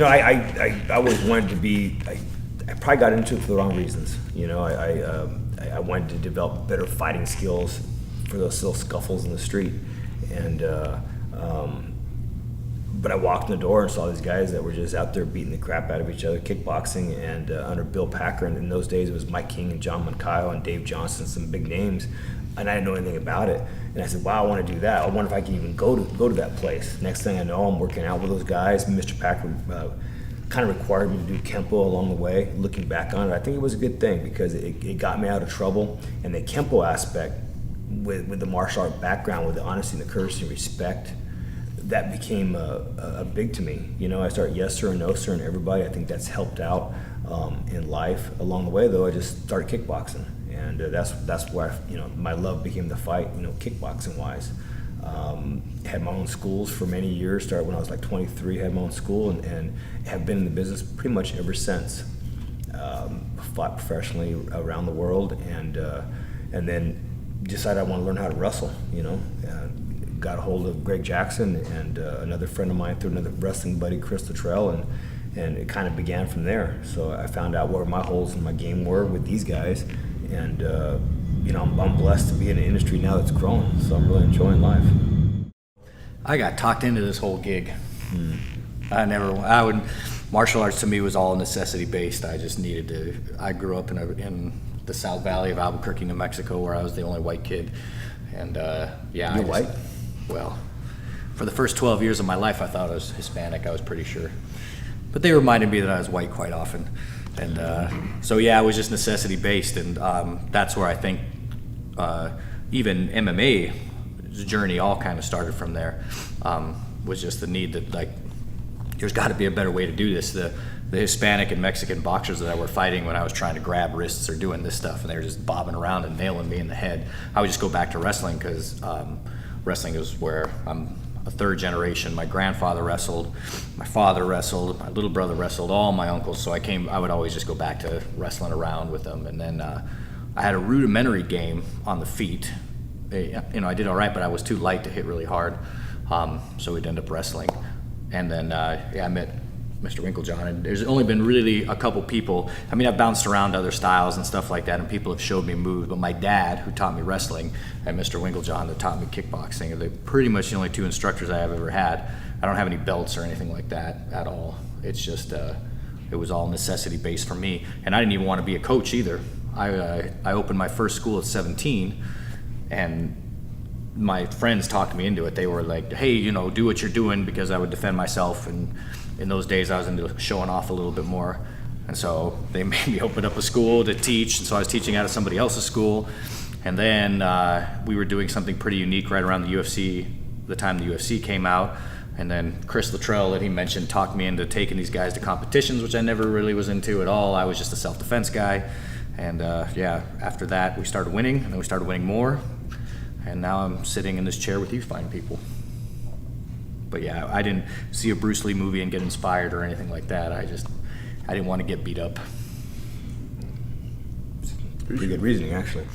I always wanted to be. I probably got into it for the wrong reasons. I wanted to develop better fighting skills for those little scuffles in the street, and but I walked in the door and saw these guys that were just out there beating the crap out of each other, kickboxing, and under Bill Packer. And in those days, it was Mike King and John Moncayo and Dave Johnson, some big names, and I didn't know anything about it. And I said, wow, I want to do that. I wonder if I can even go to that place. Next thing I know, I'm working out with those guys. Mr. Packer kind of required me to do Kempo along the way. Looking back on it, I think it was a good thing because it got me out of trouble. And the Kempo aspect, with the martial art background, with the honesty and the courtesy and respect, that became a big to me. I started yes sir and no sir and everybody. I think that's helped out in life. Along the way, though, I just started kickboxing, and that's where my love became the fight. Kickboxing wise, had my own schools for many years. Started when I was like 23. Had my own school and have been in the business pretty much ever since. Fought professionally around the world, and then decided I want to learn how to wrestle. Got a hold of Greg Jackson and another friend of mine through another wrestling buddy, Chris Luttrell, and it kind of began from there. So I found out where my holes in my game were with these guys, and I'm blessed to be in an industry now that's growing. So I'm really enjoying life. I got talked into this whole gig. Martial arts to me was all necessity based. I just needed to. I grew up in the South Valley of Albuquerque, New Mexico, where I was the only white kid, and You're white? Well, for the first 12 years of my life, I thought I was Hispanic. I was pretty sure. But they reminded me that I was white quite often. And it was just necessity based. And that's where I think even MMA's journey all kind of started from there. Was just the need that, there's got to be a better way to do this. The Hispanic and Mexican boxers that I were fighting when I was trying to grab wrists or doing this stuff, and they were just bobbing around and nailing me in the head, I would just go back to wrestling because wrestling is where I'm a third generation. My grandfather wrestled, my father wrestled, my little brother wrestled, all my uncles. So I would always just go back to wrestling around with them. And then I had a rudimentary game on the feet. I did all right, but I was too light to hit really hard. So we'd end up wrestling. And then, I met Mr. Winkeljohn, and there's only been really a couple people. I've bounced around to other styles and stuff like that, and people have showed me moves, but my dad, who taught me wrestling, and Mr. Winkeljohn, that taught me kickboxing, are pretty much the only two instructors I have ever had. I don't have any belts or anything like that at all. It's just, it was all necessity based for me, and I didn't even want to be a coach either. I opened my first school at 17, and my friends talked me into it. They were like, hey, do what you're doing, because I would defend myself, and in those days I was into showing off a little bit more. And so they made me open up a school to teach, and so I was teaching out of somebody else's school. And then we were doing something pretty unique right around the UFC, the time the UFC came out. And then Chris Luttrell, that he mentioned, talked me into taking these guys to competitions, which I never really was into at all. I was just a self-defense guy. And after that we started winning, and then we started winning more. And now I'm sitting in this chair with you fine people. But I didn't see a Bruce Lee movie and get inspired or anything like that. I didn't want to get beat up. Pretty good reasoning, actually.